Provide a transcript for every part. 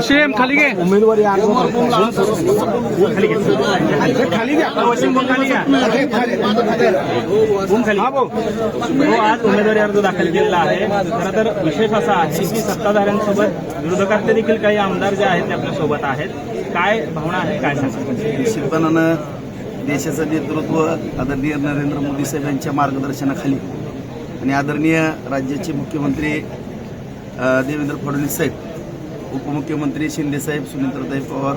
वसीम खाली घे. उमेदवारी अर्ज आज उमेदवारी अर्ज दाखल केलेला आहे. खरं तर विशेष असा आहे की सत्ताधाऱ्यांसोबत विरोधकातले देखील काही आमदार जे आहेत ते आपल्या सोबत आहेत. काय भावना आहे, काय सांगतात? निश्चितपणानं देशाचं नेतृत्व आदरणीय नरेंद्र मोदी साहेब यांच्या मार्गदर्शनाखाली आणि आदरणीय राज्याचे मुख्यमंत्री देवेंद्र फडणवीस साहेब, उपमुख्यमंत्री शिंदेसाहेब, सुनीत्रताई पवार,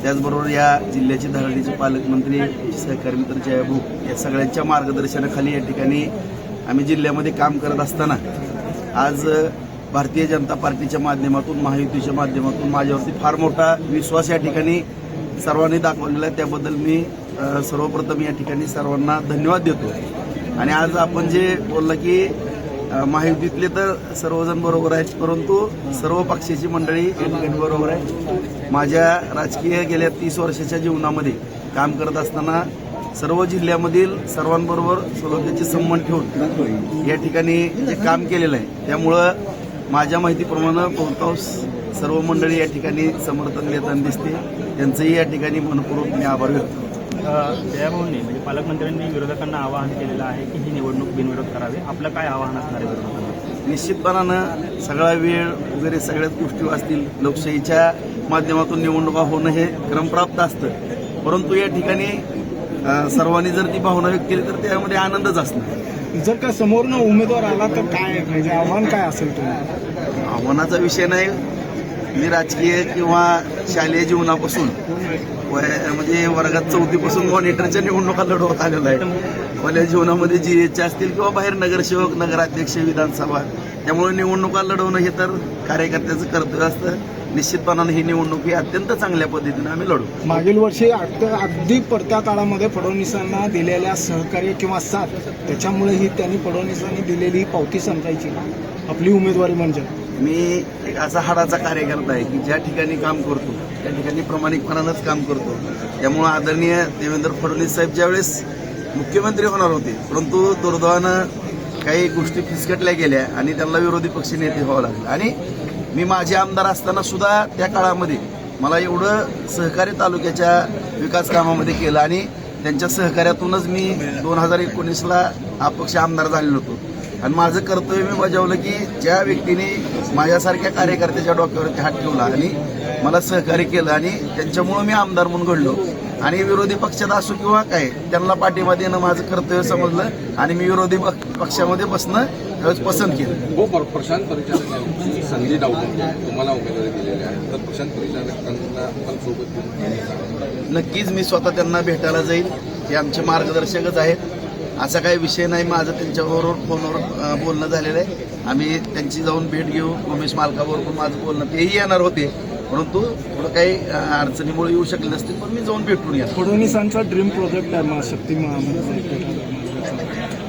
त्याचबरोबर या जिल्ह्याचे धडाडीचे पालकमंत्री सहकारी मित्र जयाभाऊ या सगळ्यांच्या मार्गदर्शनाखाली या ठिकाणी आम्ही जिल्ह्यामध्ये काम करत असताना आज भारतीय जनता पार्टीच्या माध्यमातून, महायुतीच्या माध्यमातून माझ्यावरती फार मोठा विश्वास या ठिकाणी सर्वांनी दाखवलेला आहे. त्याबद्दल मी सर्वप्रथम या ठिकाणी सर्वांना धन्यवाद देतो. आणि आज आपण जे बोलला की महायुतीतले तर सर्वजण बरोबर आहेत, परंतु सर्व पक्षाची मंडळी या ठिकाणी बरोबर आहे. माझ्या राजकीय गेल्या 30 वर्षाच्या जीवनामध्ये काम करत असताना सर्व जिल्ह्यामधील सर्वांबरोबर सलोख्याचे संबंध ठेवून या ठिकाणी जे काम केलेलं आहे, त्यामुळं माझ्या माहितीप्रमाणे बहुतांश सर्व मंडळी या ठिकाणी समर्थन देताना दिसते. त्यांचंही या ठिकाणी मनपूर्वक मी आभार व्यक्त करतो. जयाभाऊंनी म्हणजे पालकमंत्र्यांनी विरोधकांना आवाहन केलेलं आहे की ही निवडणूक बिनविरोध करावी. आपलं काय आवाहन असणार आहे विरोधकांना? निश्चितपणानं सगळा वेळ वगैरे सगळ्याच गोष्टी असतील. लोकशाहीच्या माध्यमातून निवडणुका होणं हे क्रमप्राप्त असतं, परंतु या ठिकाणी सर्वांनी जर ती भावना व्यक्त केली तर त्यामध्ये आनंदच असणार. जर का समोरनं उमेदवार आला तर काय म्हणजे आव्हान काय असेल तुम्हाला? आव्हानाचा विषय नाही. मी राजकीय किंवा शालेय जीवनापासून म्हणजे वर्गात 4थी पासून मॉनिटरच्या निवडणुका लढवत आलेला आहे. कॉलेज जीवनामध्ये GH असतील किंवा बाहेर नगरसेवक, नगराध्यक्ष, विधानसभा, त्यामुळे निवडणुका लढवणं हे तर कार्यकर्त्याचं कर्तव्य असतं. निश्चितपणाने ही निवडणूक ही अत्यंत चांगल्या पद्धतीने आम्ही लढू. मागील वर्षी अगदी पडत्या काळामध्ये फडणवीसांना दिलेल्या सहकार्य किंवा साथ, त्याच्यामुळे ही त्यांनी फडणवीसांनी दिलेली पावती समजायची आपली उमेदवारी म्हणजे. मी एक असा हाडाचा कार्यकर्ता आहे की ज्या ठिकाणी काम करतो त्या ठिकाणी प्रामाणिकपणानंच काम करतो. त्यामुळं आदरणीय देवेंद्र फडणवीस साहेब ज्यावेळेस मुख्यमंत्री होणार होते, परंतु दुर्दैवानं काही गोष्टी फिसकटल्या गेल्या आणि त्यांना विरोधी पक्ष नेते व्हावं लागलं. आणि मी माझे आमदार असताना सुद्धा त्या काळामध्ये मला एवढं सहकार्य तालुक्याच्या विकास कामामध्ये केलं आणि त्यांच्या सहकार्यातूनच मी 2019ला अपक्ष आमदार झालेलो होतो. आणि माझं कर्तव्य मी बजावलं की ज्या व्यक्तीने माझ्यासारख्या कार्यकर्त्याच्या डोक्यावरती हात ठेवला आणि मला सहकार्य केलं आणि त्यांच्यामुळं मी आमदार म्हणून घडलो आणि विरोधी पक्षात असो किंवा काय, त्यांना पाठिंबा देणं माझं कर्तव्य समजलं आणि मी विरोधी पक्षामध्ये बसणं त्यावेळेस पसंत केलं. प्रशांत परिचारकांची संधी डावलून तुम्हाला उमेदवारी दिलेली आहे, तर प्रशांत परिचारकांना आपण सोबत नक्कीच मी स्वतः त्यांना भेटायला जाईल. ते आमचे मार्गदर्शकच आहेत, असा काही विषय नाही. माझं त्यांच्याबरोबर फोनवर बोलणं झालेलं आहे. आम्ही त्यांची जाऊन भेट घेऊ. उमेश मालकाबरोबर पण माझं बोलणं, तेही येणार होते, परंतु थोडं काही अडचणीमुळे येऊ शकले नसतील, पण मी जाऊन भेटून या. फडणवीसांचा ड्रीम प्रोजेक्ट आहे शक्ती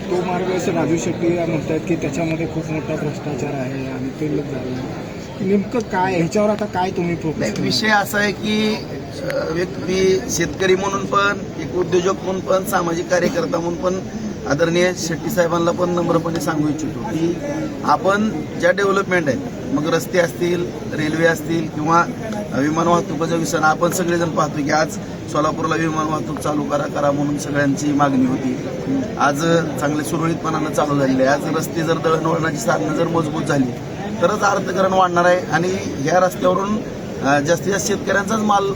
तो मार्ग असं राजू शेट्टी म्हणतात की त्याच्यामध्ये खूप मोठा भ्रष्टाचार आहे आणि ते लोक झाले. नेमकं काय ह्याच्यावर आता काय तुम्ही फोकस? विषय असा आहे की व्यक्ती शेतकरी म्हणून पण, एक उद्योजक म्हणून पण, सामाजिक कार्यकर्ता म्हणून पण आदरणीय शेट्टी साहेबांना पण नम्रपणे सांगू इच्छितो की आपण ज्या डेव्हलपमेंट आहेत, मग रस्ते असतील, रेल्वे असतील किंवा विमान वाहतुकीचा विषय, आपण सगळेजण पाहतो की आज सोलापूरला विमान वाहतूक चालू करा म्हणून सगळ्यांची मागणी होती. आज चांगले सुरळीतपणानं चालू झालेले आहे. आज रस्ते जर दळणवळणाची साधनं जर मजबूत झाली तरच अर्थकारण वाढणार आहे आणि ह्या रस्त्यावरून जास्तीत जास्त शेतकऱ्यांचाच माल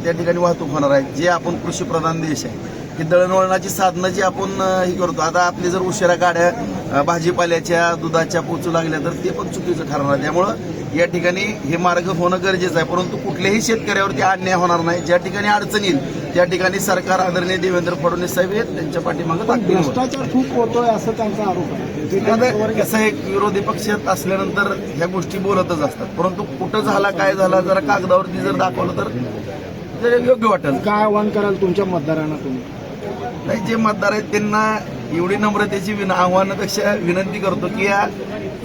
त्या ठिकाणी वाहतूक होणार आहे. जे आपण कृषीप्रधान देश आहे, ही दळणवळणाची साधनं जी आपण ही करतो, आता आपली जर उशिरा गाड्या भाजीपाल्याच्या, दुधाच्या पोचू लागल्या तर ते पण चुकीचं ठरणार आहे. त्यामुळं या ठिकाणी हे मार्ग होणं गरजेचं आहे, परंतु कुठल्याही शेतकऱ्यावरती अन्याय होणार नाही. ज्या ठिकाणी अडचण येईल त्या ठिकाणी सरकार आदरणीय देवेंद्र फडणवीस साहेब आहेत त्यांच्या पाठीमागे भ्रष्टाचार खूप होतोय असं त्यांचा आरोप आहे. कसं एक विरोधी पक्षात असल्यानंतर ह्या गोष्टी बोलतच असतात, परंतु कुठं झाला, काय झाला, जरा कागदावरती जर दाखवलं तर योग्य वाटेल. काय आव्हान कराल तुमच्या मतदारांना तुम्ही? नाही, जे मतदार आहेत त्यांना एवढी नम्रतेची आव्हानापेक्षा विनंती करतो की या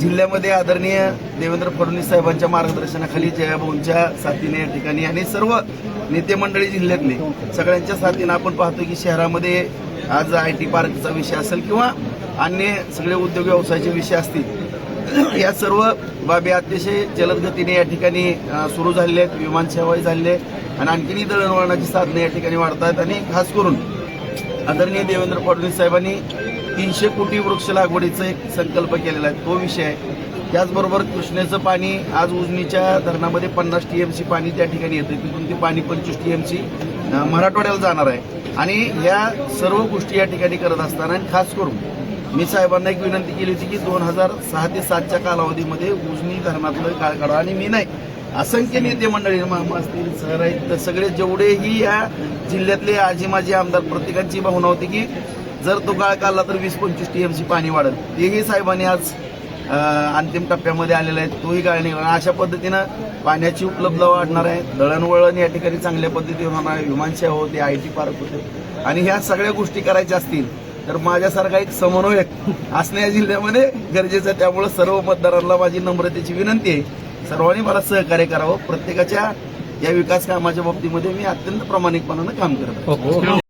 जिल्ह्यामध्ये आदरणीय देवेंद्र फडणवीस साहेबांच्या मार्गदर्शनाखाली, जयाभाऊंच्या साथीने या ठिकाणी आणि सर्व नेते मंडळी जिल्ह्यातले सगळ्यांच्या साथीने आपण पाहतो की शहरामध्ये आज IT पार्कचा विषय असेल किंवा अन्य सगळे उद्योग व्यवसायाचे विषय असतील या सर्व बाबी अतिशय जलद गतीने या ठिकाणी सुरू झालेल्या आहेत. विमानसेवाही झालेली आहे आणि आणखीनही दळणवळणाची साधने या ठिकाणी वाढत आहेत. आणि खास करून आदरणीय देवेंद्र फडणवीस साहेबांनी 300 कोटी वृक्ष लागवडीचा एक संकल्प केलेला आहे, तो विषय आहे. त्याचबरोबर कृष्णेचं पाणी आज उजनीच्या धरणामध्ये 50 TMC पाणी त्या ठिकाणी येतं, तिथून ते पाणी 25 TMC मराठवाड्याला जाणार आहे. आणि या सर्व गोष्टी या ठिकाणी करत असताना आणि खास करून मी साहेबांना एक विनंती केली होती की 2006 ते 2007च्या कालावधीमध्ये उजनी धरणातलं गाळ काढा. आणि मी नाही, असंख्य नेते मंडळी मामा असतील, सर आहेत, तर सगळे जेवढेही या जिल्ह्यातले आजी माजी आमदार प्रत्येकाची भावना होती की जर तो गाळ काढला तर 20-25 TMC पाणी वाढेल. तेही साहेबांनी आज अंतिम टप्प्यामध्ये आलेला आहे, तोही गाळ निघाला. अशा पद्धतीनं पाण्याची उपलब्धता वाढणार आहे, दळणवळण या ठिकाणी चांगल्या पद्धतीने होणार आहे, विमानसेवा होते, IT पार्क होते. आणि ह्या सगळ्या गोष्टी करायच्या असतील तर माझ्यासारखा एक समन्वयक असणे या जिल्ह्यामध्ये गरजेचं आहे. त्यामुळे सर्व मतदारांना माझी नम्रतेची विनंती आहे, सर्वांनी मला सहकार्य करावं. प्रत्येकाच्या या विकास कामाच्या बाबतीमध्ये मी अत्यंत प्रामाणिकपणानं काम करत आहे.